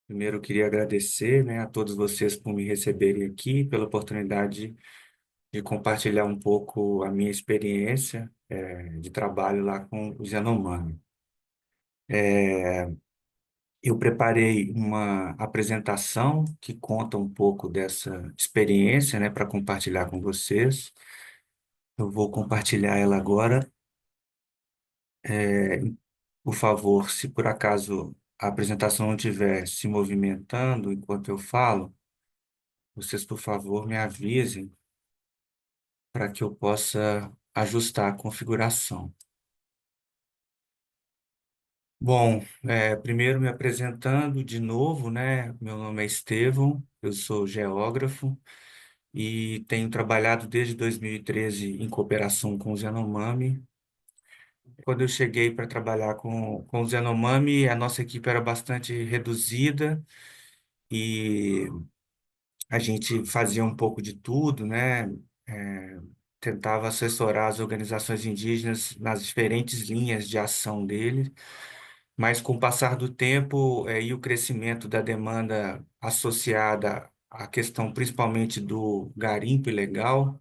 Primeiro, eu queria agradecer, né, a todos vocês por me receberem aqui, pela oportunidade de compartilhar um pouco a minha experiência, de trabalho lá com os Yanomami. Eu preparei uma apresentação que conta um pouco dessa experiência, né, para compartilhar com vocês. Eu vou compartilhar ela agora. É, por favor, se por acaso a apresentação não estiver se movimentando enquanto eu falo, vocês, por favor, me avisem para que eu possa ajustar a configuração. Bom, primeiro me apresentando de novo, né? Meu nome é Estevão, eu sou geógrafo e tenho trabalhado desde 2013 em cooperação com os Yanomami. Quando eu cheguei para trabalhar com os Yanomami, a nossa equipe era bastante reduzida e a gente fazia um pouco de tudo, né? É, Tentava assessorar as organizações indígenas nas diferentes linhas de ação dele, mas com o passar do tempo, e o crescimento da demanda associada à questão principalmente do garimpo ilegal,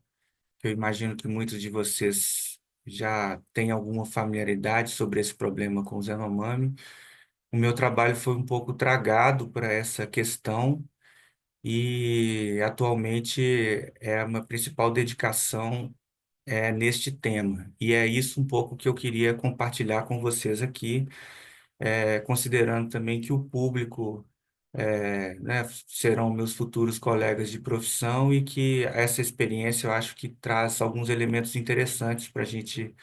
que eu imagino que muitos de vocês já têm alguma familiaridade sobre esse problema com os Yanomami. O meu trabalho foi um pouco tragado para essa questão e atualmente é a minha principal dedicação neste tema. E é isso um pouco que eu queria compartilhar com vocês aqui, considerando também que o público, né, serão meus futuros colegas de profissão e que essa experiência eu acho que traz alguns elementos interessantes para a gente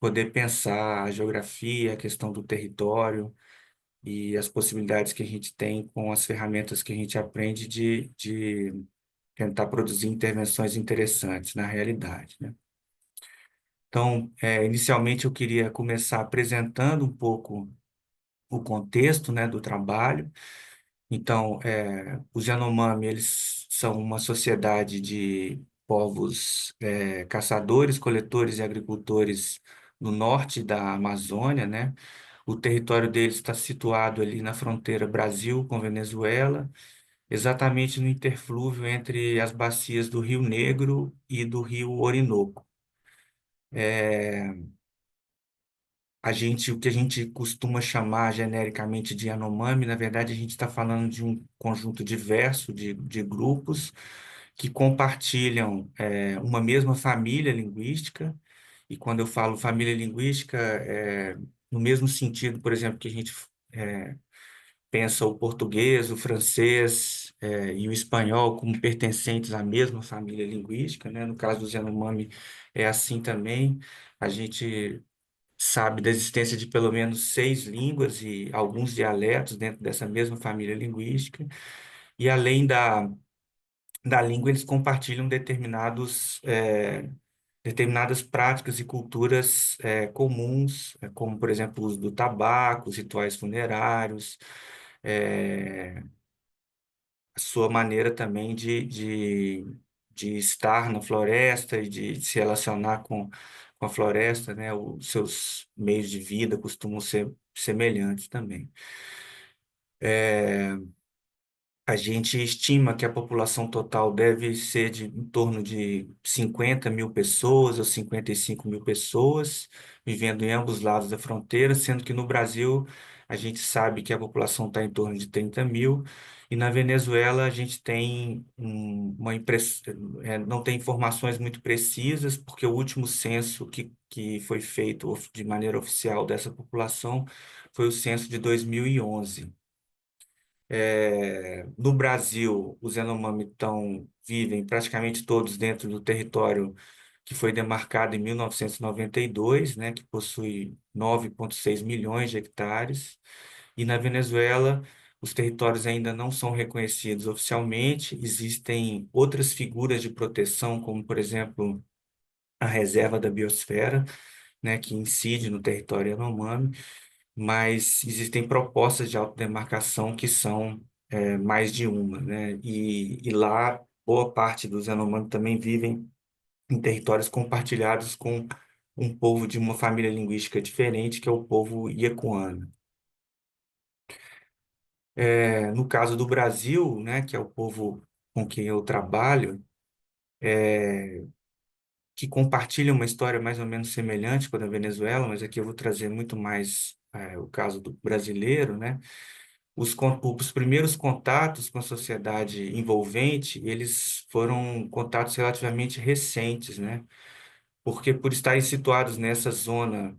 poder pensar a geografia, a questão do território e as possibilidades que a gente tem com as ferramentas que a gente aprende de tentar produzir intervenções interessantes na realidade, né? Então, inicialmente eu queria começar apresentando um pouco o contexto, né, do trabalho. Então, os Yanomami, eles são uma sociedade de povos caçadores, coletores e agricultores no norte da Amazônia, né? O território deles está situado ali na fronteira Brasil com Venezuela, exatamente no interflúvio entre as bacias do Rio Negro e do Rio Orinoco. O que a gente costuma chamar genericamente de Yanomami, na verdade, a gente está falando de um conjunto diverso de grupos que compartilham uma mesma família linguística. E quando eu falo família linguística, no mesmo sentido, por exemplo, que a gente é, pensa o português, o francês, e o espanhol como pertencentes à mesma família linguística, né? No caso do Yanomami é assim também. A gente sabe da existência de pelo menos 6 línguas e alguns dialetos dentro dessa mesma família linguística, e além da língua, eles compartilham determinadas práticas e culturas comuns, como, por exemplo, o uso do tabaco, os rituais funerários, é, a sua maneira também de estar na floresta e de se relacionar com a floresta, né? Os seus meios de vida costumam ser semelhantes também. A gente estima que a população total deve ser de em torno de 50 mil pessoas ou 55 mil pessoas vivendo em ambos lados da fronteira, sendo que no Brasil a gente sabe que a população está em torno de 30 mil, e na Venezuela a gente tem não tem informações muito precisas, porque o último censo que foi feito de maneira oficial dessa população foi o censo de 2011. No Brasil, os Yanomami vivem praticamente todos dentro do território que foi demarcado em 1992, né, que possui 9,6 milhões de hectares. E na Venezuela, os territórios ainda não são reconhecidos oficialmente. Existem outras figuras de proteção, como, por exemplo, a Reserva da Biosfera, né, que incide no território Yanomami, mas existem propostas de autodemarcação que são mais de uma, né? E lá, boa parte dos Yanomami também vivem em territórios compartilhados com um povo de uma família linguística diferente, que é o povo Iacuana. No caso do Brasil, né, que é o povo com quem eu trabalho, que compartilha uma história mais ou menos semelhante com a da Venezuela, mas aqui eu vou trazer muito mais o caso do brasileiro, né? Os primeiros contatos com a sociedade envolvente, eles foram contatos relativamente recentes, né? Porque por estarem situados nessa zona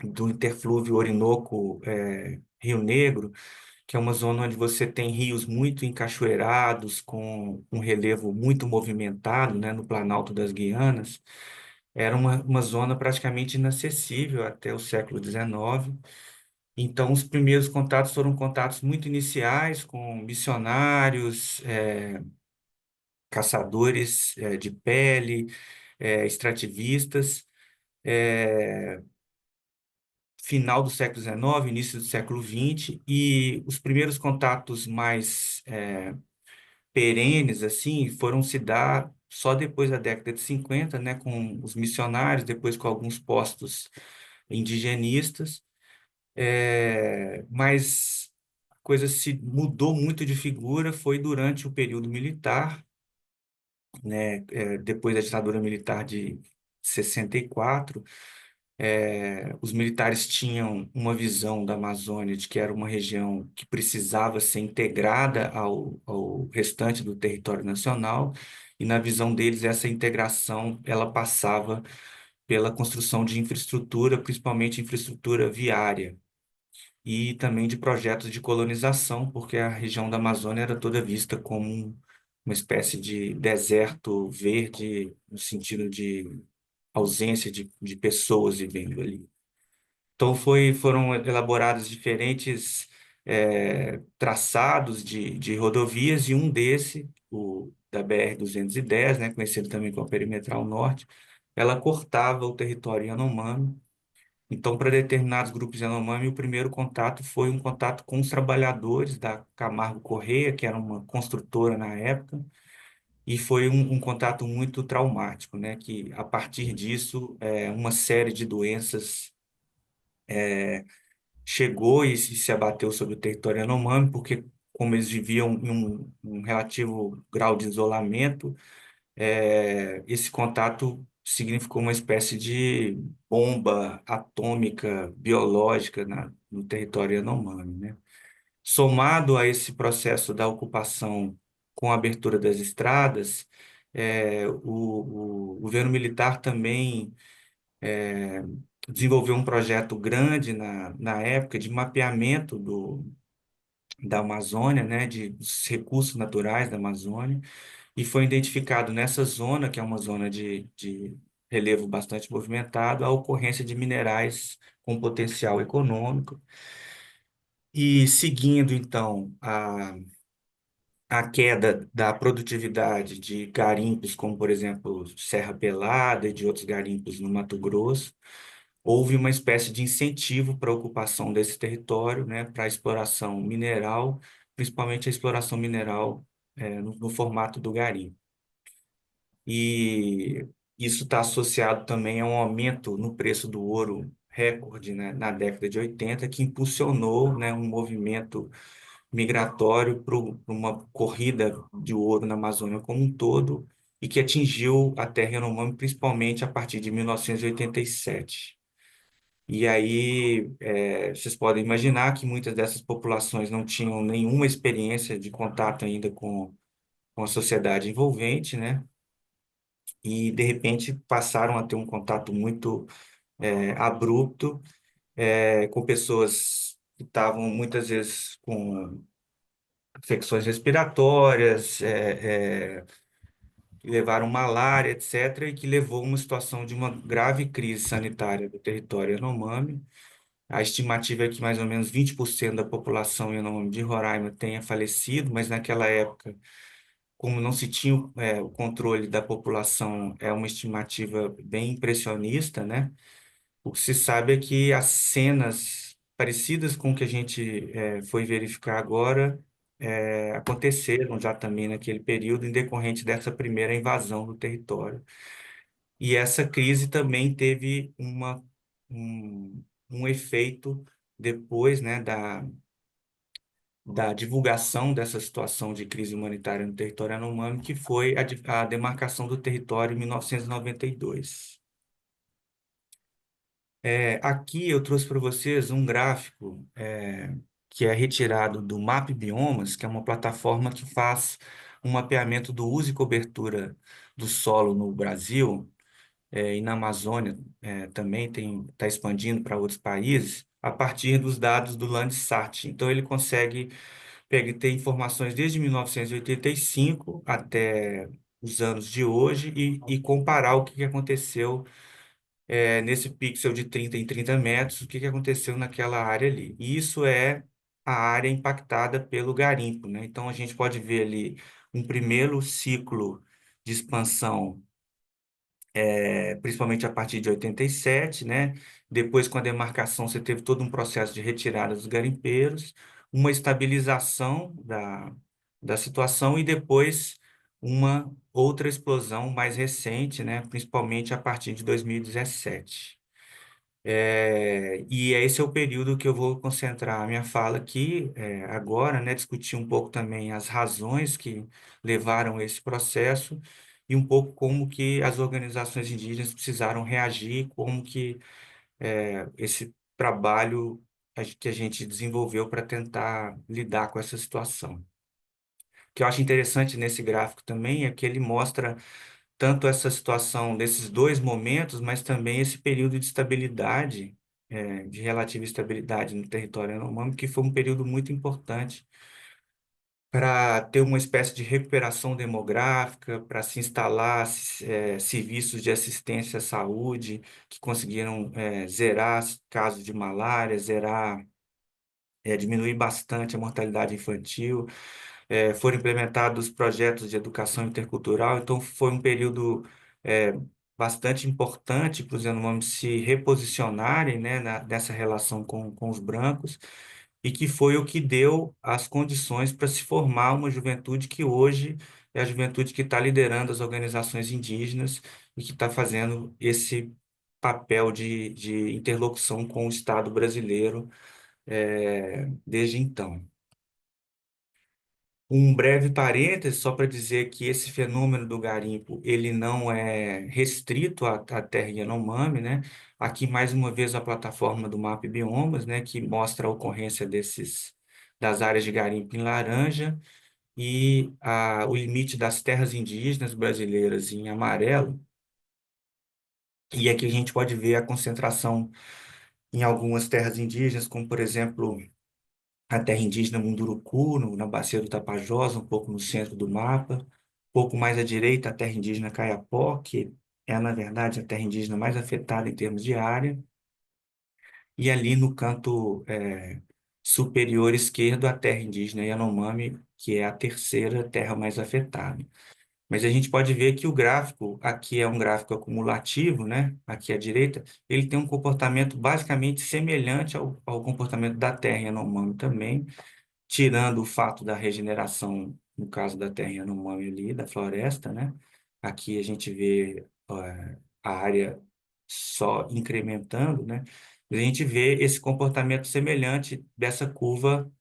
do interflúvio Orinoco, Rio Negro, que é uma zona onde você tem rios muito encachoeirados, com um relevo muito movimentado, né, no Planalto das Guianas, era uma zona praticamente inacessível até o século XIX. Então, os primeiros contatos foram contatos muito iniciais com missionários, caçadores, de pele, extrativistas. Final do século XIX, início do século XX, e os primeiros contatos mais perenes assim foram se dar só depois da década de 50, né, com os missionários, depois com alguns postos indigenistas, mas a coisa se mudou muito de figura foi durante o período militar, né, depois da ditadura militar de 64. Os militares tinham uma visão da Amazônia de que era uma região que precisava ser integrada ao restante do território nacional, e na visão deles essa integração ela passava pela construção de infraestrutura, principalmente infraestrutura viária, e também de projetos de colonização, porque a região da Amazônia era toda vista como uma espécie de deserto verde, no sentido de ausência de pessoas vivendo ali. Então foram elaborados diferentes traçados de rodovias, e um desse, o da BR-210, né, conhecido também como Perimetral Norte, ela cortava o território Yanomami. Então, para determinados grupos Yanomami, o primeiro contato foi um contato com os trabalhadores da Camargo Correia, que era uma construtora na época, e foi um contato muito traumático, né, que a partir disso, uma série de doenças chegou e se abateu sobre o território Yanomami, porque como eles viviam em um relativo grau de isolamento, esse contato significou uma espécie de bomba atômica biológica no território Yanomami, né? Somado a esse processo da ocupação com a abertura das estradas, o governo militar também desenvolveu um projeto grande na época de mapeamento da Amazônia, né, dos recursos naturais da Amazônia, e foi identificado nessa zona, que é uma zona de relevo bastante movimentado, a ocorrência de minerais com potencial econômico. E seguindo, então, a queda da produtividade de garimpos, como, por exemplo, Serra Pelada e de outros garimpos no Mato Grosso, houve uma espécie de incentivo para a ocupação desse território, né, para a exploração mineral, principalmente a exploração mineral, no formato do garimpo. E isso está associado também a um aumento no preço do ouro recorde, né, na década de 80, que impulsionou, né, um movimento migratório para uma corrida de ouro na Amazônia como um todo, e que atingiu a terra Yanomami principalmente a partir de 1987. E aí, vocês podem imaginar que muitas dessas populações não tinham nenhuma experiência de contato ainda com a sociedade envolvente, né? E, de repente, passaram a ter um contato muito abrupto, com pessoas que estavam, muitas vezes, com infecções respiratórias, que levaram malária, etc., e que levou a uma situação de uma grave crise sanitária do território Yanomami. A estimativa é que mais ou menos 20% da população Yanomami de Roraima tenha falecido, mas naquela época, como não se tinha o controle da população, é uma estimativa bem impressionista, né? O que se sabe é que as cenas parecidas com o que a gente foi verificar agora aconteceram já também naquele período, em decorrente dessa primeira invasão do território. E essa crise também teve um efeito depois, né, da divulgação dessa situação de crise humanitária no território Yanomami, que foi a demarcação do território em 1992. Aqui eu trouxe para vocês um gráfico que é retirado do Map Biomas, que é uma plataforma que faz um mapeamento do uso e cobertura do solo no Brasil, e na Amazônia também está expandindo para outros países, a partir dos dados do Landsat. Então ele consegue ter informações desde 1985 até os anos de hoje e comparar o que aconteceu nesse pixel de 30 em 30 metros, o que aconteceu naquela área ali. E isso é a área impactada pelo garimpo, né? Então, a gente pode ver ali um primeiro ciclo de expansão, principalmente a partir de 87, né? Depois, com a demarcação, você teve todo um processo de retirada dos garimpeiros, uma estabilização da situação e depois uma outra explosão mais recente, né? Principalmente a partir de 2017. E esse é o período que eu vou concentrar a minha fala aqui, agora, né, discutir um pouco também as razões que levaram a esse processo e um pouco como que as organizações indígenas precisaram reagir, como que esse trabalho que a gente desenvolveu para tentar lidar com essa situação. O que eu acho interessante nesse gráfico também é que ele mostra tanto essa situação desses dois momentos, mas também esse período de estabilidade, de relativa estabilidade no território Yanomami, que foi um período muito importante para ter uma espécie de recuperação demográfica, para se instalar serviços de assistência à saúde, que conseguiram zerar casos de malária, diminuir bastante a mortalidade infantil. Foram implementados projetos de educação intercultural, então foi um período é, bastante importante para os Yanomamis se reposicionarem, né, nessa relação com os brancos, e que foi o que deu as condições para se formar uma juventude que hoje é a juventude que está liderando as organizações indígenas e que está fazendo esse papel de interlocução com o Estado brasileiro desde então. Um breve parêntese, só para dizer que esse fenômeno do garimpo, ele não é restrito à terra Yanomami, né? Aqui, mais uma vez, a plataforma do Map Biomas, né? Que mostra a ocorrência das áreas de garimpo em laranja e o limite das terras indígenas brasileiras em amarelo. E aqui a gente pode ver a concentração em algumas terras indígenas, como, por exemplo, a terra indígena Munduruku, na bacia do Tapajós, um pouco no centro do mapa. Um pouco mais à direita, a terra indígena Kayapó, que é, na verdade, a terra indígena mais afetada em termos de área. E ali no canto superior esquerdo, a terra indígena Yanomami, que é a terceira terra mais afetada. Mas a gente pode ver que o gráfico, aqui é um gráfico acumulativo, né? Aqui à direita, ele tem um comportamento basicamente semelhante ao comportamento da terra Yanomami também, tirando o fato da regeneração, no caso da terra Yanomami ali, da floresta, né? Aqui a gente vê a área só incrementando, né? A gente vê esse comportamento semelhante dessa curva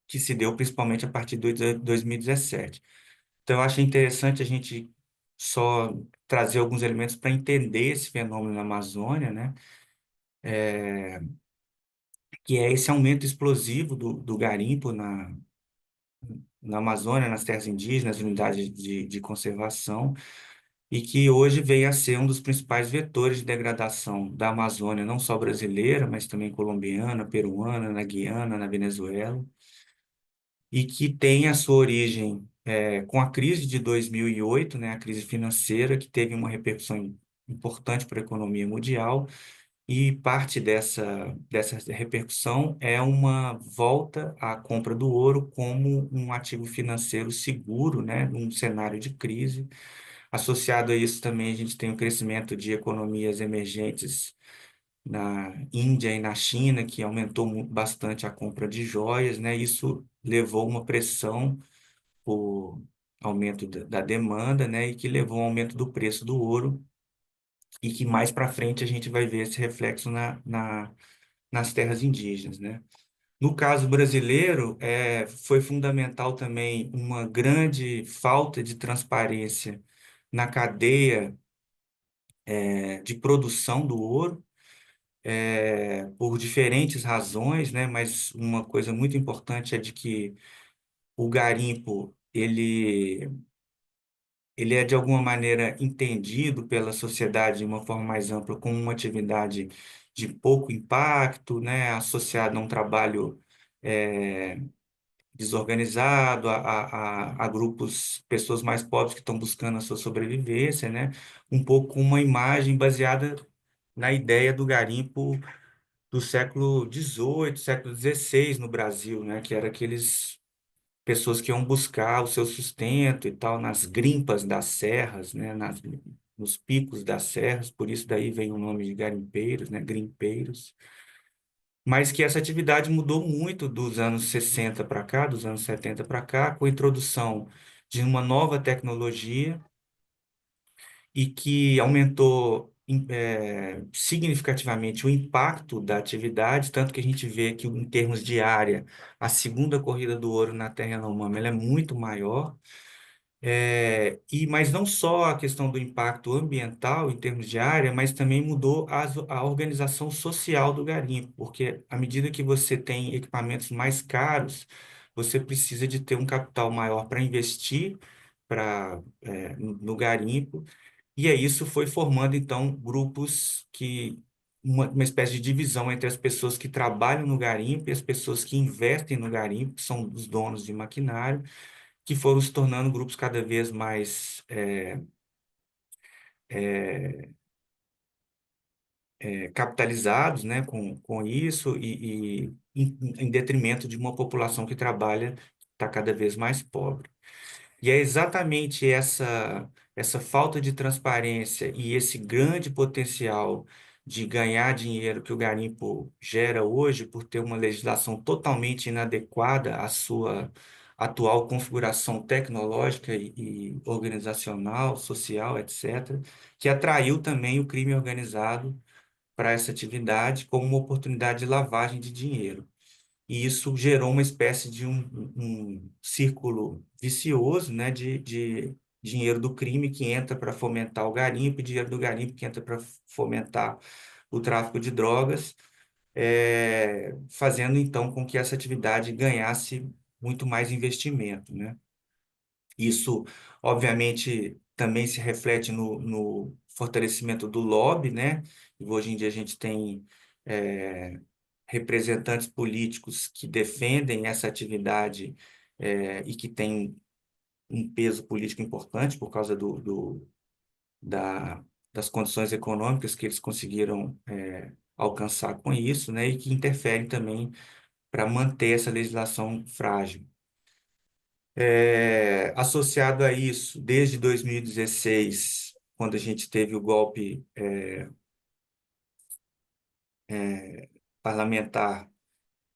que se deu principalmente a partir de 2017. Então, eu acho interessante a gente só trazer alguns elementos para entender esse fenômeno na Amazônia, né? Que é esse aumento explosivo do garimpo na Amazônia, nas terras indígenas, unidades de conservação, e que hoje vem a ser um dos principais vetores de degradação da Amazônia, não só brasileira, mas também colombiana, peruana, na Guiana, na Venezuela, e que tem a sua origem com a crise de 2008, né, a crise financeira, que teve uma repercussão importante para a economia mundial, e parte dessa repercussão é uma volta à compra do ouro como um ativo financeiro seguro, né, num cenário de crise. Associado a isso também a gente tem o crescimento de economias emergentes na Índia e na China, que aumentou bastante a compra de joias, né? Isso levou uma pressão por aumento da demanda, né? E que levou ao aumento do preço do ouro e que mais para frente a gente vai ver esse reflexo nas terras indígenas, né? No caso brasileiro, foi fundamental também uma grande falta de transparência na cadeia, de produção do ouro, por diferentes razões, né? Mas uma coisa muito importante é de que o garimpo, ele é de alguma maneira entendido pela sociedade de uma forma mais ampla como uma atividade de pouco impacto, né? Associada a um trabalho eh, desorganizado, a grupos, pessoas mais pobres que estão buscando a sua sobrevivência, né? Um pouco uma imagem baseada na ideia do garimpo do século XVIII, século XVI no Brasil, né? Que era aqueles pessoas que iam buscar o seu sustento e tal nas grimpas das serras, né? Nos picos das serras, por isso daí vem o nome de garimpeiros, né? Grimpeiros, mas que essa atividade mudou muito dos anos 60 para cá, dos anos 70 para cá, com a introdução de uma nova tecnologia e que aumentou significativamente o impacto da atividade, tanto que a gente vê que, em termos de área, a segunda corrida do ouro na Terra Yanomami ela é muito maior. Mas não só a questão do impacto ambiental em termos de área, mas também mudou a organização social do garimpo, porque à medida que você tem equipamentos mais caros, você precisa de ter um capital maior para investir no garimpo, e aí isso foi formando, então, grupos uma espécie de divisão entre as pessoas que trabalham no garimpo e as pessoas que investem no garimpo, que são os donos de maquinário, que foram se tornando grupos cada vez mais capitalizados, né, com isso e em detrimento de uma população que trabalha, está cada vez mais pobre. E é exatamente essa falta de transparência e esse grande potencial de ganhar dinheiro que o garimpo gera hoje, por ter uma legislação totalmente inadequada à sua atual configuração tecnológica e organizacional, social, etc., que atraiu também o crime organizado para essa atividade como uma oportunidade de lavagem de dinheiro. E isso gerou uma espécie de um círculo vicioso, né, de dinheiro do crime que entra para fomentar o garimpo, e dinheiro do garimpo que entra para fomentar o tráfico de drogas, fazendo então com que essa atividade ganhasse muito mais investimento, né? Isso, obviamente, também se reflete no fortalecimento do lobby, né? E hoje em dia a gente tem é, representantes políticos que defendem essa atividade e que têm um peso político importante por causa da, das condições econômicas que eles conseguiram alcançar com isso, né? E que interferem também para manter essa legislação frágil. Associado a isso, desde 2016, quando a gente teve o golpe parlamentar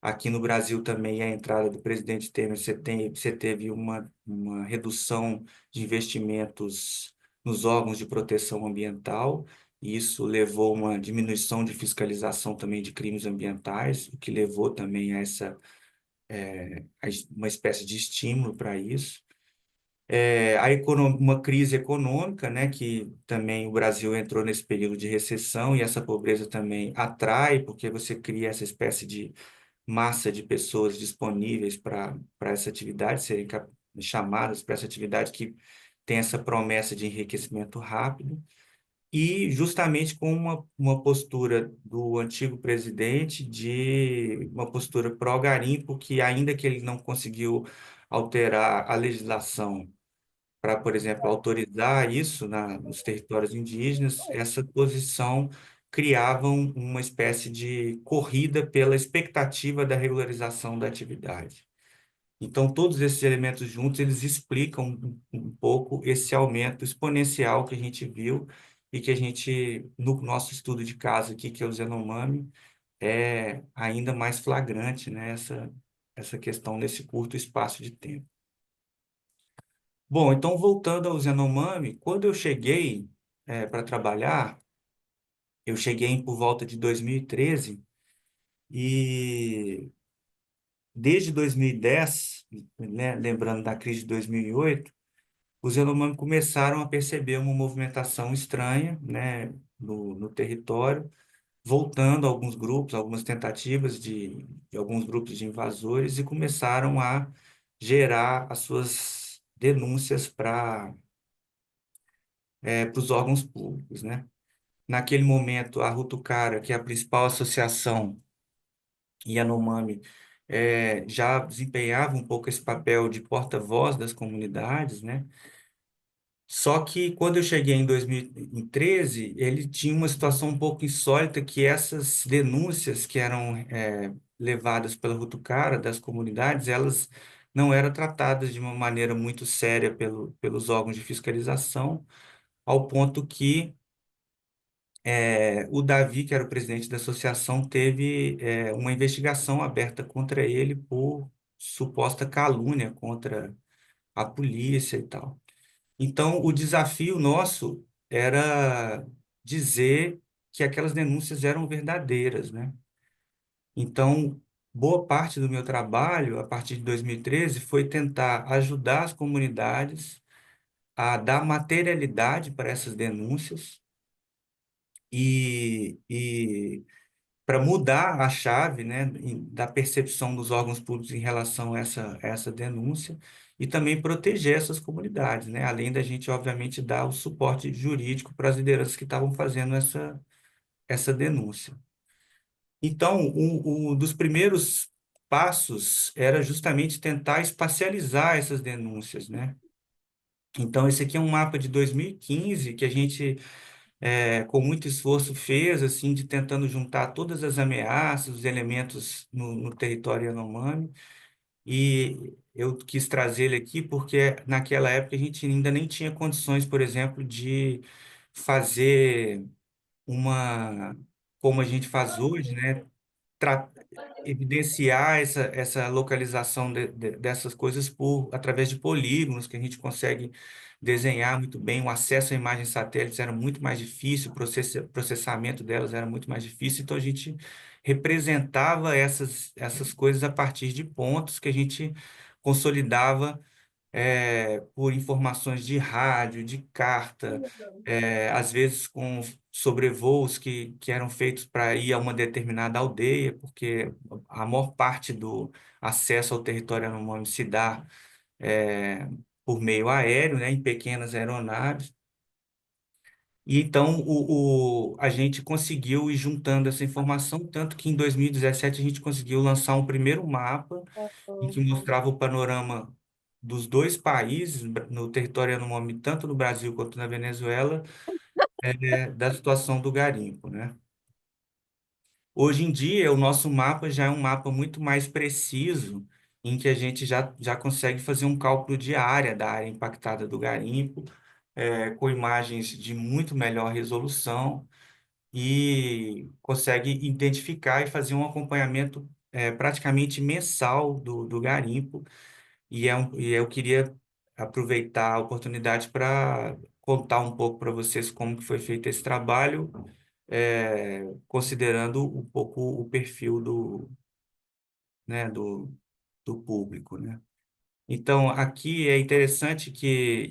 aqui no Brasil também, a entrada do presidente Temer, você teve uma redução de investimentos nos órgãos de proteção ambiental, e isso levou a uma diminuição de fiscalização também de crimes ambientais, o que levou também uma espécie de estímulo para isso. Uma crise econômica, né, que também o Brasil entrou nesse período de recessão, e essa pobreza também atrai, porque você cria essa espécie de massa de pessoas disponíveis para essa atividade, chamadas para essa atividade que tem essa promessa de enriquecimento rápido, e justamente com uma postura do antigo presidente, de uma postura pró-garimpo, que ainda que ele não conseguiu alterar a legislação para, por exemplo, autorizar isso nos territórios indígenas, essa posição criava uma espécie de corrida pela expectativa da regularização da atividade. Então, todos esses elementos juntos, eles explicam um pouco esse aumento exponencial que a gente viu e que a gente, no nosso estudo de caso aqui, que é o Yanomami, é ainda mais flagrante, né, essa questão nesse curto espaço de tempo. Bom, então voltando ao Yanomami, quando eu cheguei para trabalhar, eu cheguei por volta de 2013 e desde 2010, né, lembrando da crise de 2008, os Yanomami começaram a perceber uma movimentação estranha, né, no território, voltando alguns grupos, algumas tentativas de alguns grupos de invasores e começaram a gerar as suas denúncias para os órgãos públicos, né? Naquele momento, a Rutucara, que é a principal associação Yanomami, já desempenhava um pouco esse papel de porta-voz das comunidades, né? Só que quando eu cheguei em 2013, ele tinha uma situação um pouco insólita, que essas denúncias que eram levadas pela Rutucara das comunidades, elas não eram tratadas de uma maneira muito séria pelos órgãos de fiscalização, ao ponto que o Davi, que era o presidente da associação, teve uma investigação aberta contra ele por suposta calúnia contra a polícia e tal. Então, o desafio nosso era dizer que aquelas denúncias eram verdadeiras, né? Então, boa parte do meu trabalho, a partir de 2013, foi tentar ajudar as comunidades a dar materialidade para essas denúncias e para mudar a chave, né, da percepção dos órgãos públicos em relação a essa denúncia e também proteger essas comunidades, né, além da gente, obviamente, dar o suporte jurídico para as lideranças que estavam fazendo essa denúncia. Então, um dos primeiros passos era justamente tentar espacializar essas denúncias, né? Então, esse aqui é um mapa de 2015 que a gente com muito esforço fez, assim, de tentando juntar todas as ameaças, os elementos no território Yanomami, e eu quis trazer ele aqui porque naquela época a gente ainda nem tinha condições, por exemplo, de fazer uma, como a gente faz hoje, né, tra- evidenciar essa localização dessas coisas através de polígonos, que a gente consegue desenhar muito bem. O acesso a imagens satélites era muito mais difícil, o processamento delas era muito mais difícil, então a gente representava essas coisas a partir de pontos que a gente consolidava por informações de rádio, de carta, às vezes com sobrevoos que eram feitos para ir a uma determinada aldeia, porque a maior parte do acesso ao território Yanomami se dá é, por meio aéreo, né, em pequenas aeronaves. E então a gente conseguiu ir juntando essa informação, tanto que em 2017 a gente conseguiu lançar um primeiro mapa em que mostrava o panorama dos dois países, no território Yanomami, tanto no Brasil quanto na Venezuela, da situação do garimpo, né? Hoje em dia, o nosso mapa já é um mapa muito mais preciso, em que a gente já consegue fazer um cálculo de área da área impactada do garimpo, com imagens de muito melhor resolução, e consegue identificar e fazer um acompanhamento praticamente mensal do garimpo. E eu queria aproveitar a oportunidade para contar um pouco para vocês como que foi feito esse trabalho, considerando um pouco o perfil né, do público, né? Então, aqui é interessante que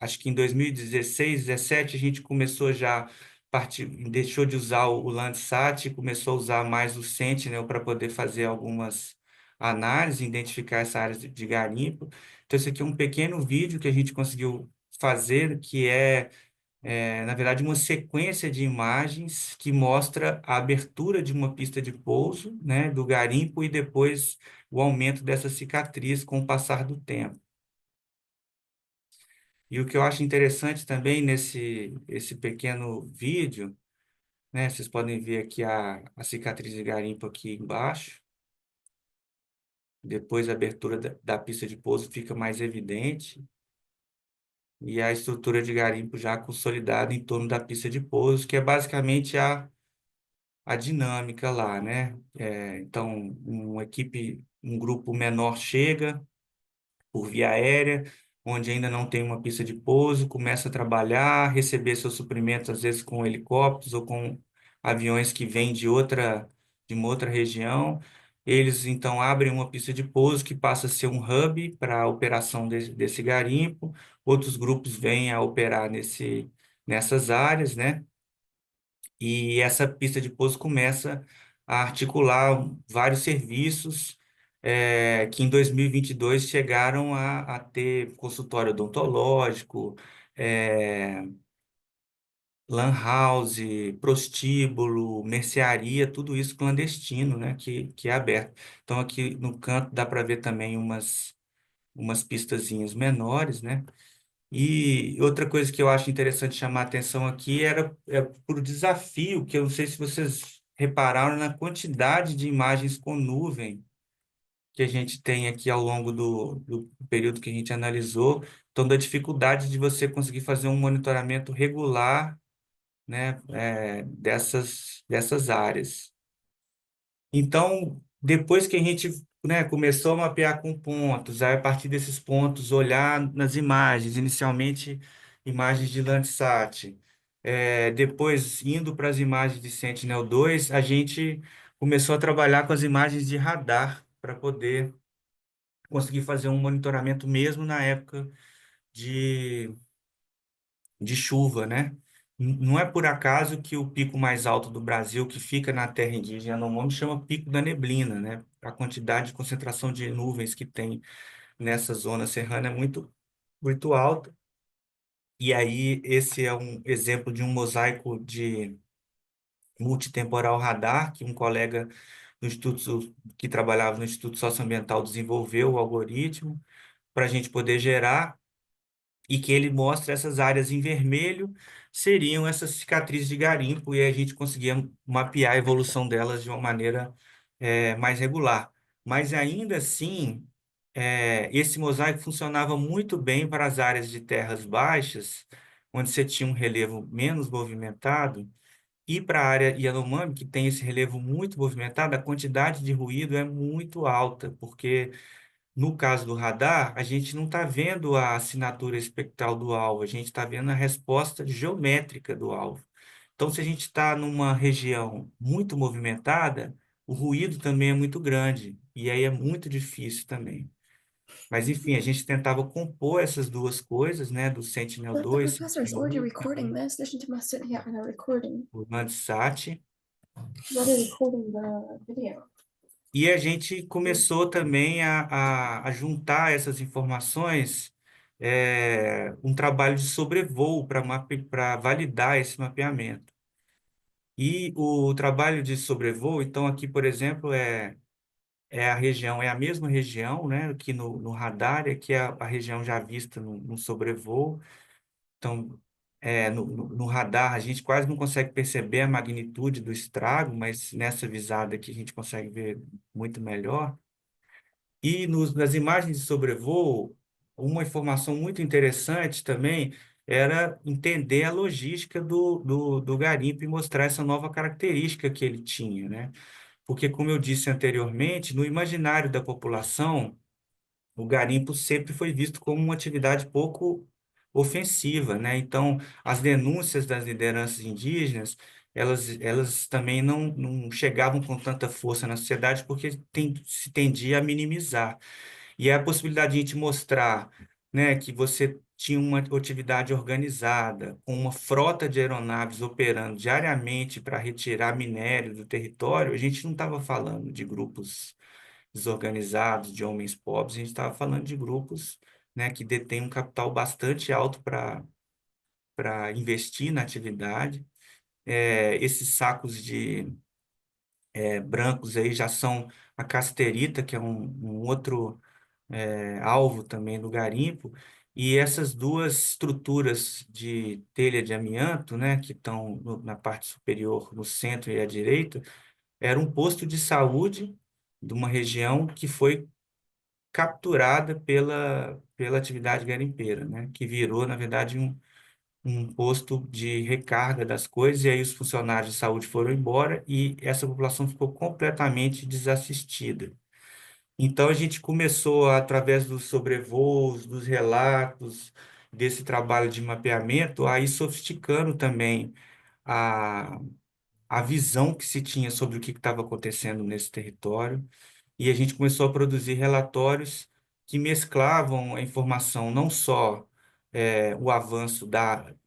acho que em 2016, 17, a gente começou já, deixou de usar o Landsat e começou a usar mais o Sentinel para poder fazer algumas análises, identificar essa área de garimpo. Então, esse aqui é um pequeno vídeo que a gente conseguiu fazer, que na verdade, uma sequência de imagens que mostra a abertura de uma pista de pouso, né, do garimpo e depois o aumento dessa cicatriz com o passar do tempo. E o que eu acho interessante também nesse esse pequeno vídeo, né, vocês podem ver aqui a cicatriz de garimpo aqui embaixo, depois a abertura da pista de pouso fica mais evidente, e a estrutura de garimpo já consolidada em torno da pista de pouso, que é basicamente a dinâmica lá, né? Então, um grupo menor chega por via aérea, onde ainda não tem uma pista de pouso, começa a trabalhar, receber seus suprimentos, às vezes com helicópteros ou com aviões que vêm de uma outra região, Eles então abrem uma pista de pouso que passa a ser um hub para a operação desse garimpo. Outros grupos vêm a operar nessas áreas, né? E essa pista de pouso começa a articular vários serviços que em 2022 chegaram a ter consultório odontológico, eh, lan house, prostíbulo, mercearia, tudo isso clandestino, né, que é aberto. Então, aqui no canto dá para ver também umas pistazinhas menores, né? E outra coisa que eu acho interessante chamar a atenção aqui por desafio, que eu não sei se vocês repararam na quantidade de imagens com nuvem que a gente tem aqui ao longo do período que a gente analisou. Então, da dificuldade de você conseguir fazer um monitoramento regular, né, dessas áreas. Então, depois que a gente, né, começou a mapear com pontos, aí a partir desses pontos olhar nas imagens, inicialmente imagens de Landsat, depois indo para as imagens de Sentinel-2, a gente começou a trabalhar com as imagens de radar para poder conseguir fazer um monitoramento mesmo na época de chuva, né? Não é por acaso que o pico mais alto do Brasil, que fica na terra indígena Yanomami, chama Pico da Neblina, né? A quantidade de concentração de nuvens que tem nessa zona serrana é muito alta. E aí, esse é um exemplo de um mosaico de multitemporal radar, que um colega no Instituto, que trabalhava no Instituto Socioambiental desenvolveu o algoritmo para a gente poder gerar e que ele mostra essas áreas em vermelho, seriam essas cicatrizes de garimpo, e a gente conseguia mapear a evolução delas de uma maneira mais regular. Mas ainda assim, esse mosaico funcionava muito bem para as áreas de terras baixas, onde você tinha um relevo menos movimentado, e para a área Yanomami, que tem esse relevo muito movimentado, a quantidade de ruído é muito alta, porque no caso do radar, a gente não está vendo a assinatura espectral do alvo, a gente está vendo a resposta geométrica do alvo. Então, se a gente está numa região muito movimentada, o ruído também é muito grande, e aí é muito difícil também. Mas, enfim, a gente tentava compor essas duas coisas, né, do But the Sentinel-2, professor's already Sentinel-1, recording this. They should must sit here and are recording. o Landsat. He's already recording the video. E a gente começou também a juntar essas informações, um trabalho de sobrevoo para validar esse mapeamento. E o trabalho de sobrevoo, então, aqui, por exemplo, é a região, é a mesma região, né, aqui no radar, que é a região já vista no sobrevoo. Então, no radar, a gente quase não consegue perceber a magnitude do estrago, mas nessa visada aqui a gente consegue ver muito melhor. E nas imagens de sobrevoo, uma informação muito interessante também era entender a logística do garimpo e mostrar essa nova característica que ele tinha, né? Porque, como eu disse anteriormente, no imaginário da população, o garimpo sempre foi visto como uma atividade pouco ofensiva, né? Então, as denúncias das lideranças indígenas, elas também não chegavam com tanta força na sociedade porque se tendia a minimizar. E é a possibilidade de a gente mostrar, né, que você tinha uma atividade organizada, com uma frota de aeronaves operando diariamente para retirar minério do território, a gente não estava falando de grupos desorganizados, de homens pobres, a gente estava falando de grupos, né, que detêm um capital bastante alto para investir na atividade. Esses sacos brancos aí já são a casterita, que é um outro alvo também do garimpo, e essas duas estruturas de telha de amianto, né, que estão na parte superior, no centro e à direita, era um posto de saúde de uma região que foi capturada pela atividade garimpeira, né, que virou, na verdade, um posto de recarga das coisas, e aí os funcionários de saúde foram embora e essa população ficou completamente desassistida. Então, a gente começou, através dos sobrevoos, dos relatos, desse trabalho de mapeamento, a ir sofisticando também a, a visão que se tinha sobre o que estava acontecendo nesse território. e a gente começou a produzir relatórios que mesclavam a informação não só o avanço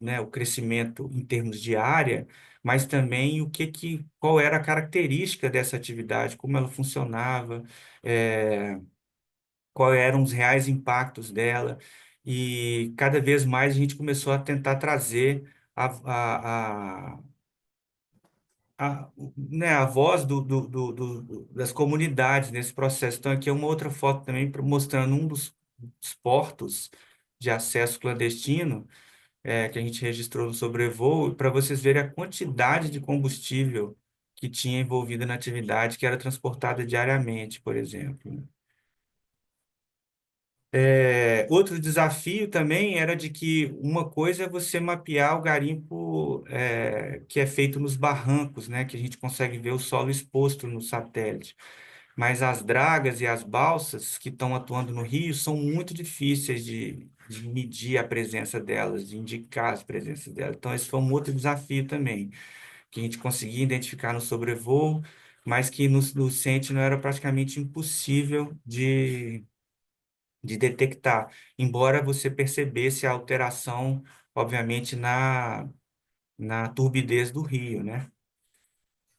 né, o crescimento em termos de área, mas também qual era a característica dessa atividade, como ela funcionava, é, quais eram os reais impactos dela, e cada vez mais a gente começou a tentar trazer né, a voz das comunidades nesse processo. Então, aqui é uma outra foto também mostrando um dos portos de acesso clandestino que a gente registrou no sobrevoo, para vocês verem a quantidade de combustível que tinha envolvida na atividade, que era transportada diariamente, por exemplo. Outro desafio também era de que uma coisa é você mapear o garimpo que é feito nos barrancos, né, que a gente consegue ver o solo exposto no satélite. Mas as dragas e as balsas que estão atuando no rio são muito difíceis de medir a presença delas, de indicar as presenças delas. Então, esse foi um outro desafio também, que a gente conseguia identificar no sobrevoo, mas que no Sentinel era praticamente impossível de detectar, embora você percebesse a alteração, obviamente, na turbidez do rio, né?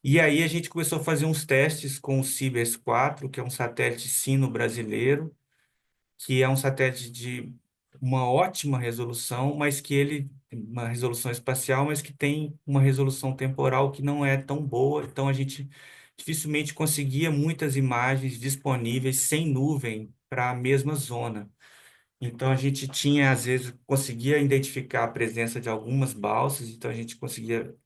E aí a gente começou a fazer uns testes com o Cibers 4, que é um satélite sino brasileiro, que é um satélite de uma ótima resolução, mas que uma resolução espacial, mas que tem uma resolução temporal que não é tão boa, então a gente dificilmente conseguia muitas imagens disponíveis sem nuvem para a mesma zona. Então a gente tinha, às vezes, conseguia identificar a presença de algumas balsas, então a gente conseguia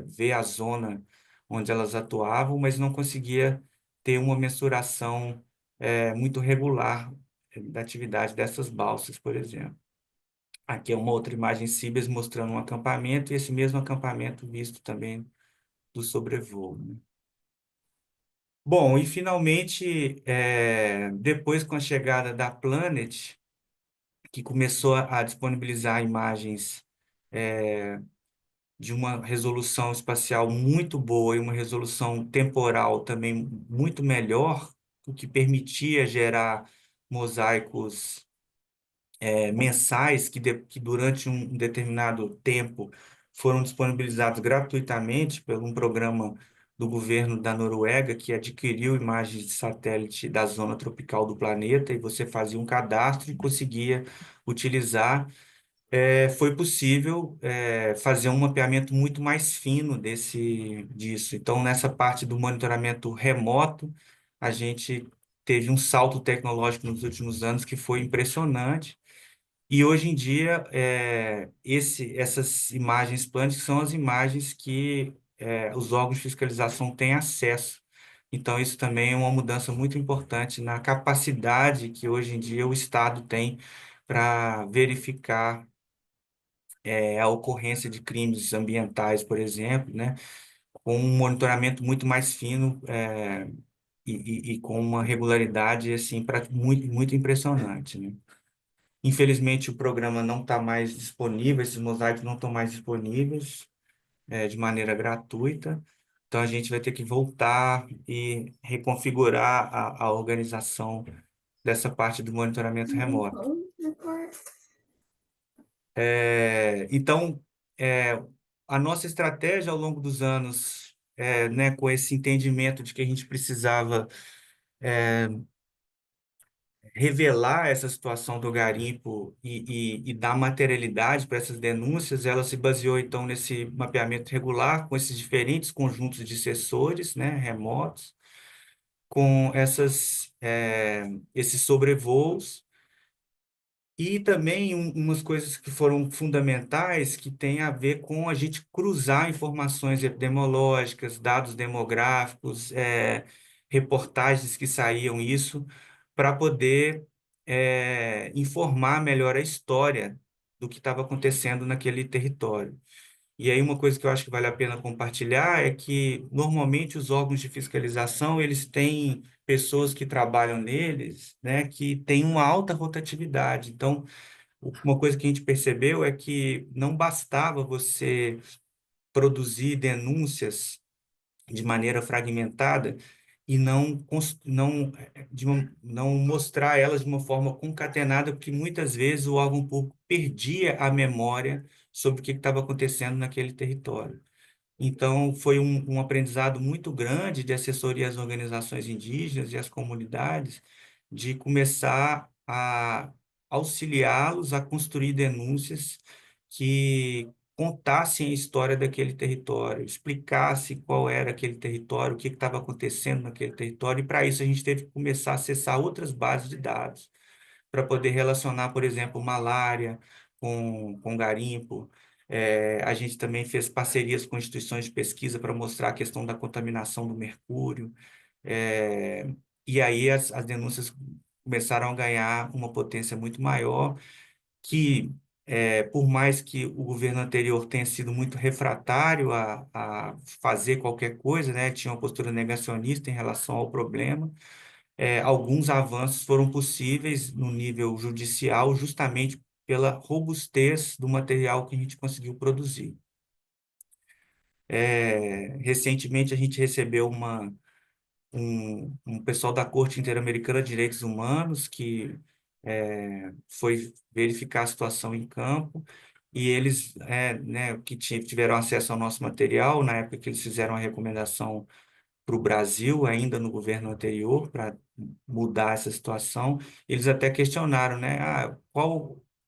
ver a zona onde elas atuavam, mas não conseguia ter uma mensuração muito regular da atividade dessas balsas, por exemplo. Aqui é uma outra imagem Cibers mostrando um acampamento, e esse mesmo acampamento visto também do sobrevoo, né? Bom, e finalmente, depois com a chegada da Planet, que começou a disponibilizar imagens de uma resolução espacial muito boa e uma resolução temporal também muito melhor, o que permitia gerar mosaicos mensais que durante um determinado tempo foram disponibilizados gratuitamente por um programa do governo da Noruega que adquiriu imagens de satélite da zona tropical do planeta, e você fazia um cadastro e conseguia utilizar. Foi possível fazer um mapeamento muito mais fino disso. Então, nessa parte do monitoramento remoto, a gente teve um salto tecnológico nos últimos anos que foi impressionante. E hoje em dia, essas imagens Planet são as imagens que os órgãos de fiscalização têm acesso. Então, isso também é uma mudança muito importante na capacidade que hoje em dia o Estado tem para verificar a ocorrência de crimes ambientais, por exemplo, né, com um monitoramento muito mais fino e com uma regularidade assim muito muito impressionante, né? Infelizmente o programa não está mais disponível, esses mosaicos não estão mais disponíveis de maneira gratuita, então a gente vai ter que voltar e reconfigurar a organização dessa parte do monitoramento remoto. Home report. Então, a nossa estratégia ao longo dos anos, né, com esse entendimento de que a gente precisava revelar essa situação do garimpo e dar materialidade para essas denúncias, ela se baseou, então, nesse mapeamento regular, com esses diferentes conjuntos de sensores, né, remotos, com esses sobrevoos. E também umas coisas que foram fundamentais que têm a ver com a gente cruzar informações epidemiológicas, dados demográficos, reportagens que saíam isso, para poder informar melhor a história do que estava acontecendo naquele território. E aí uma coisa que eu acho que vale a pena compartilhar é que normalmente os órgãos de fiscalização, eles têm pessoas que trabalham neles, né, que têm uma alta rotatividade. Então, uma coisa que a gente percebeu é que não bastava você produzir denúncias de maneira fragmentada e não mostrar elas de uma forma concatenada, porque muitas vezes o órgão público perdia a memória sobre o que estava acontecendo naquele território. Então, foi um aprendizado muito grande de assessoria às organizações indígenas e às comunidades, de começar a auxiliá-los a construir denúncias que contassem a história daquele território, explicasse qual era aquele território, o que estava acontecendo naquele território, e para isso a gente teve que começar a acessar outras bases de dados, para poder relacionar, por exemplo, malária com garimpo. A gente também fez parcerias com instituições de pesquisa para mostrar a questão da contaminação do mercúrio. É, e aí as denúncias começaram a ganhar uma potência muito maior, que, por mais que o governo anterior tenha sido muito refratário a fazer qualquer coisa, né, tinha uma postura negacionista em relação ao problema, alguns avanços foram possíveis no nível judicial justamente pela robustez do material que a gente conseguiu produzir. Recentemente, a gente recebeu um pessoal da Corte Interamericana de Direitos Humanos que foi verificar a situação em campo, e eles, né, que tiveram acesso ao nosso material, na época que eles fizeram a recomendação para o Brasil, ainda no governo anterior, para mudar essa situação. Eles até questionaram, né?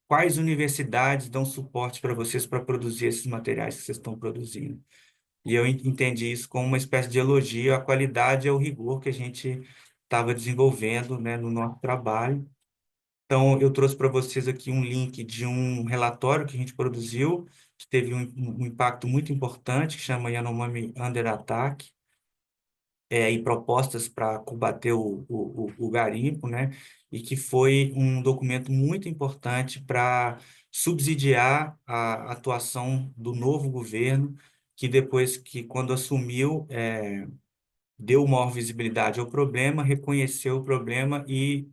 Quais universidades dão suporte para vocês para produzir esses materiais que vocês estão produzindo? E eu entendi isso como uma espécie de elogio à qualidade e ao rigor que a gente estava desenvolvendo, né, no nosso trabalho. Então, eu trouxe para vocês aqui um link de um relatório que a gente produziu, que teve um impacto muito importante, que chama Yanomami Under Attack, e propostas para combater o garimpo, né? E que foi um documento muito importante para subsidiar a atuação do novo governo, que depois que, quando assumiu, deu maior visibilidade ao problema, reconheceu o problema e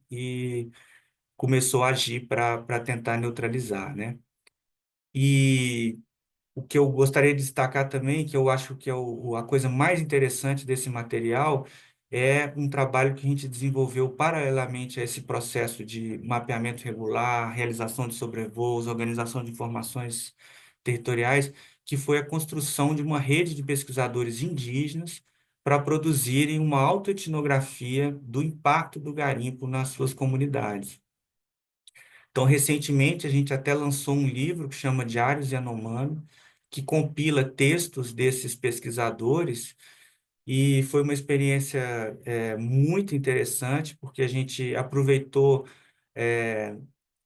começou a agir para tentar neutralizar, né? E o que eu gostaria de destacar também, que eu acho que é a coisa mais interessante desse material, é um trabalho que a gente desenvolveu paralelamente a esse processo de mapeamento regular, realização de sobrevoos, organização de informações territoriais, que foi a construção de uma rede de pesquisadores indígenas para produzirem uma autoetnografia do impacto do garimpo nas suas comunidades. Então, recentemente, a gente até lançou um livro que chama Diários Yanomami, que compila textos desses pesquisadores, e foi uma experiência muito interessante, porque a gente aproveitou é,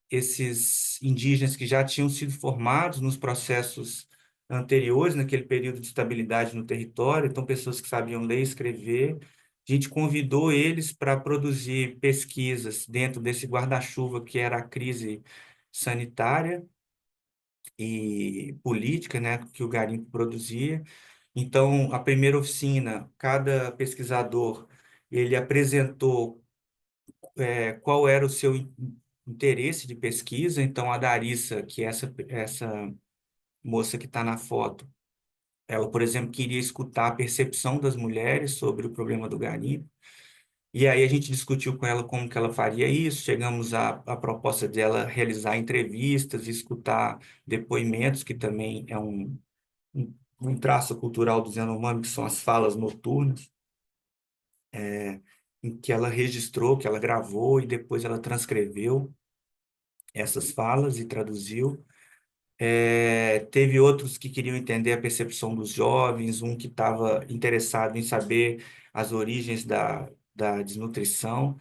esses indígenas que já tinham sido formados nos processos anteriores, naquele período de estabilidade no território, então pessoas que sabiam ler e escrever. A gente convidou eles para produzir pesquisas dentro desse guarda-chuva que era a crise sanitária e política, né, que o garimpo produzia. Então, a primeira oficina, cada pesquisador ele apresentou qual era o seu interesse de pesquisa. Então, a Darissa, que é essa moça que está na foto, ela, por exemplo, queria escutar a percepção das mulheres sobre o problema do garimpo. E aí a gente discutiu com ela como que ela faria isso. Chegamos à proposta dela realizar entrevistas, escutar depoimentos, que também é um traço cultural dos Yanomami, que são as falas noturnas, em que ela registrou, que ela gravou e depois ela transcreveu essas falas e traduziu. Teve outros que queriam entender a percepção dos jovens, um que estava interessado em saber as origens da desnutrição,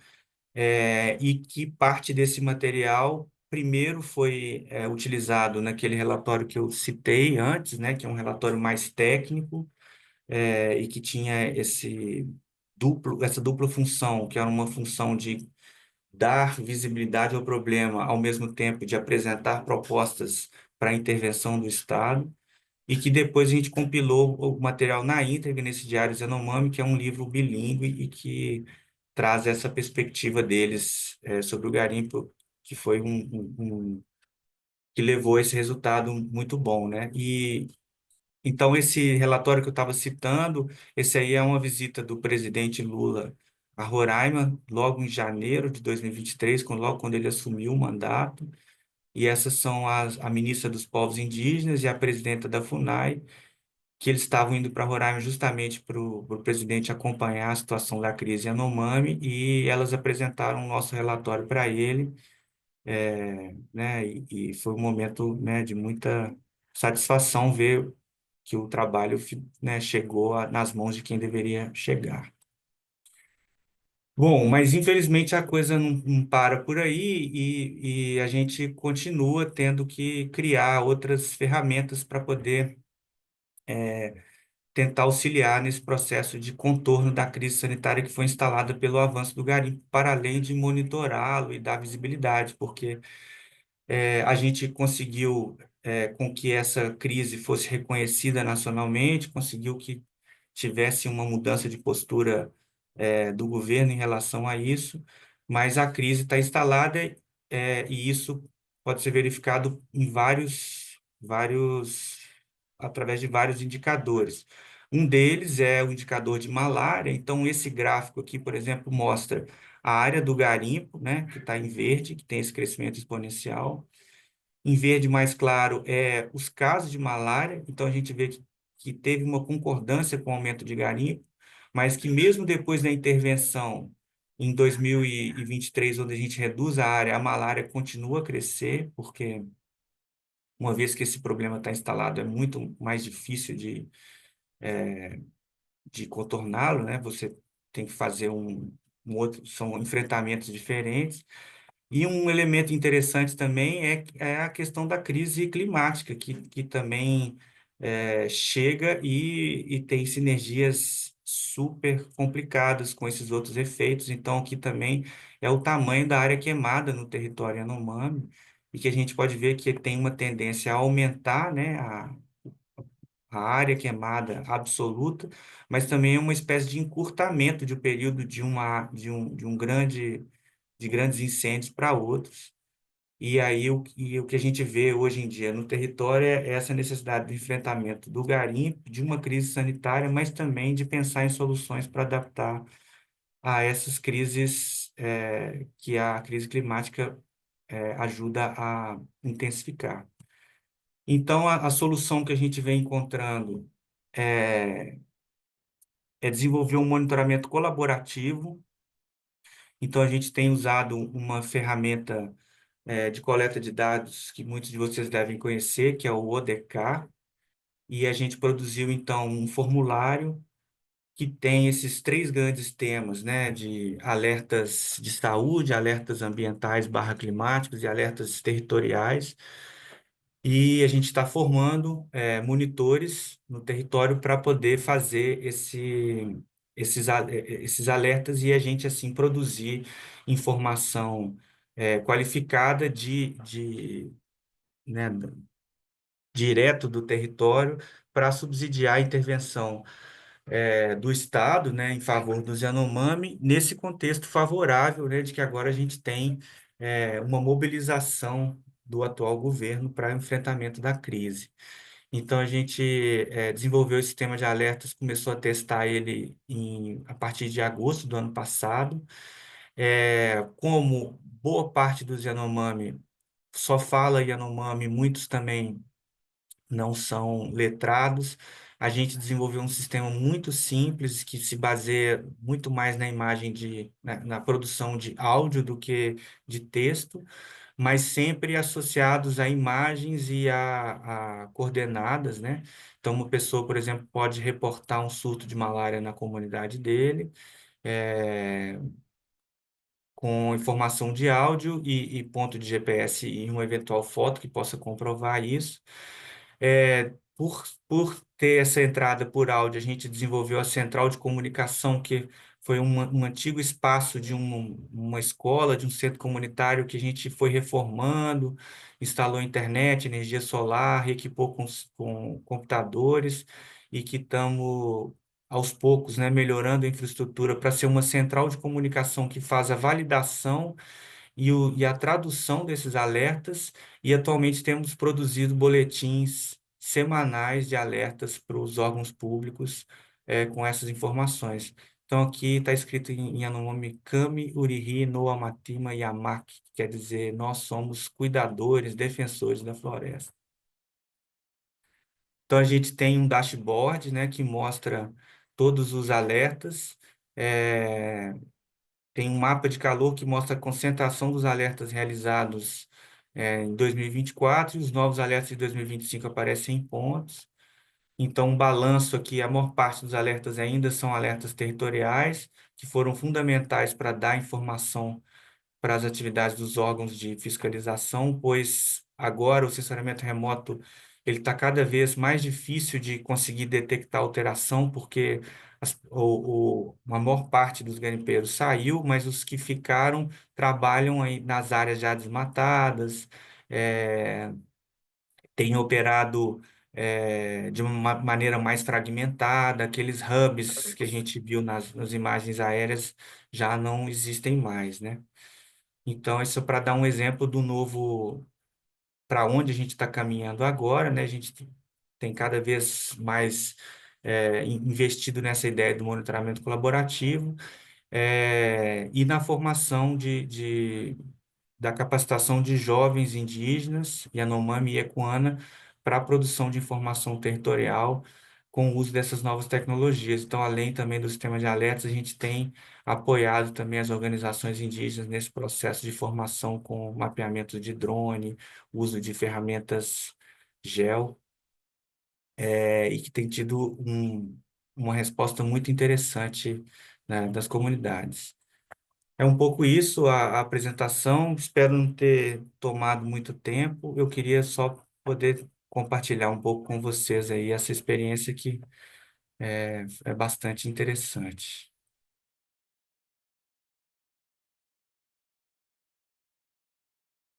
e que parte desse material, primeiro, foi utilizado naquele relatório que eu citei antes, né, que é um relatório mais técnico, e que tinha essa dupla função, que era uma função de dar visibilidade ao problema, ao mesmo tempo de apresentar propostas para a intervenção do Estado, e que depois a gente compilou o material na íntegra nesse Diário Yanomami, que é um livro bilíngue e que traz essa perspectiva deles sobre o garimpo, que foi que levou esse resultado muito bom, né? Então, esse relatório que eu estava citando, esse aí é uma visita do presidente Lula a Roraima, logo em janeiro de 2023, logo quando ele assumiu o mandato. E essas são a ministra dos Povos Indígenas e a presidenta da FUNAI, que eles estavam indo para Roraima justamente para o presidente acompanhar a situação da crise Yanomami, e elas apresentaram o nosso relatório para ele, né? E foi um momento, né, de muita satisfação ver que o trabalho, né, chegou nas mãos de quem deveria chegar. Bom, mas infelizmente a coisa não para por aí e a gente continua tendo que criar outras ferramentas para poder tentar auxiliar nesse processo de contorno da crise sanitária que foi instalada pelo avanço do garimpo, para além de monitorá-lo e dar visibilidade, porque a gente conseguiu com que essa crise fosse reconhecida nacionalmente, conseguiu que tivesse uma mudança de postura do governo em relação a isso, mas a crise está instalada e isso pode ser verificado em através de vários indicadores. Um deles é o indicador de malária. Então, esse gráfico aqui, por exemplo, mostra a área do garimpo, né, que está em verde, que tem esse crescimento exponencial. Em verde mais claro é os casos de malária, então a gente vê que teve uma concordância com o aumento de garimpo, mas que mesmo depois da intervenção em 2023, onde a gente reduz a área, a malária continua a crescer, porque uma vez que esse problema está instalado, é muito mais difícil de contorná-lo, né? Você tem que fazer um outro, são enfrentamentos diferentes. E um elemento interessante também é a questão da crise climática, que também chega e tem sinergias super complicadas com esses outros efeitos. Então, aqui também é o tamanho da área queimada no território Yanomami, e que a gente pode ver que tem uma tendência a aumentar, né, a área queimada absoluta, mas também é uma espécie de encurtamento de um período de grandes incêndios para outros. E aí o que a gente vê hoje em dia no território é essa necessidade de enfrentamento do garimpo, de uma crise sanitária, mas também de pensar em soluções para adaptar a essas crises que a crise climática ajuda a intensificar. Então, a solução que a gente vem encontrando é, é desenvolver um monitoramento colaborativo. Então, a gente tem usado uma ferramenta de coleta de dados que muitos de vocês devem conhecer, que é o ODK, e a gente produziu, então, um formulário que tem esses três grandes temas, né, de alertas de saúde, alertas ambientais barra climáticos e alertas territoriais, e a gente está formando monitores no território para poder fazer esses alertas e a gente, assim, produzir informação qualificada né, direto do território para subsidiar a intervenção do Estado, né, em favor dos Yanomami, nesse contexto favorável, né, de que agora a gente tem uma mobilização do atual governo para o enfrentamento da crise. Então, a gente desenvolveu esse sistema de alertas, começou a testar ele a partir de agosto do ano passado. Como boa parte dos Yanomami só fala Yanomami, muitos também não são letrados. A gente desenvolveu um sistema muito simples que se baseia muito mais na imagem na produção de áudio do que de texto, mas sempre associados a imagens e a coordenadas, né? Então, uma pessoa, por exemplo, pode reportar um surto de malária na comunidade dele, eh, com informação de áudio e ponto de GPS e uma eventual foto que possa comprovar isso. Por ter essa entrada por áudio, a gente desenvolveu a central de comunicação, que foi um antigo espaço de uma escola, de um centro comunitário que a gente foi reformando, instalou internet, energia solar, reequipou com computadores e que estamos, aos poucos, né, melhorando a infraestrutura para ser uma central de comunicação que faz a validação e a tradução desses alertas, e atualmente temos produzido boletins semanais de alertas para os órgãos públicos com essas informações. Então, aqui está escrito em Yanomami, Kami Urihi no Amatima Yamaki, que quer dizer, nós somos cuidadores, defensores da floresta. Então, a gente tem um dashboard, né, que mostra todos os alertas, tem um mapa de calor que mostra a concentração dos alertas realizados em 2024, e os novos alertas de 2025 aparecem em pontos. Então, um balanço aqui, a maior parte dos alertas ainda são alertas territoriais, que foram fundamentais para dar informação para as atividades dos órgãos de fiscalização, pois agora o censuramento remoto ele está cada vez mais difícil de conseguir detectar alteração, porque uma maior parte dos garimpeiros saiu, mas os que ficaram trabalham aí nas áreas já desmatadas, eh, têm operado de uma maneira mais fragmentada, aqueles hubs que a gente viu nas imagens aéreas já não existem mais, né? Então, isso para dar um exemplo do novo, para onde a gente está caminhando agora, né? A gente tem cada vez mais investido nessa ideia do monitoramento colaborativo e na formação da capacitação de jovens indígenas, Yanomami e Ecuana, para a produção de informação territorial com o uso dessas novas tecnologias. Então, além também do sistema de alertas, a gente tem apoiado também as organizações indígenas nesse processo de formação com mapeamento de drone, uso de ferramentas gel, e que tem tido uma resposta muito interessante, né, das comunidades. É um pouco isso a apresentação. Espero não ter tomado muito tempo. Eu queria só poder compartilhar um pouco com vocês aí essa experiência que é bastante interessante.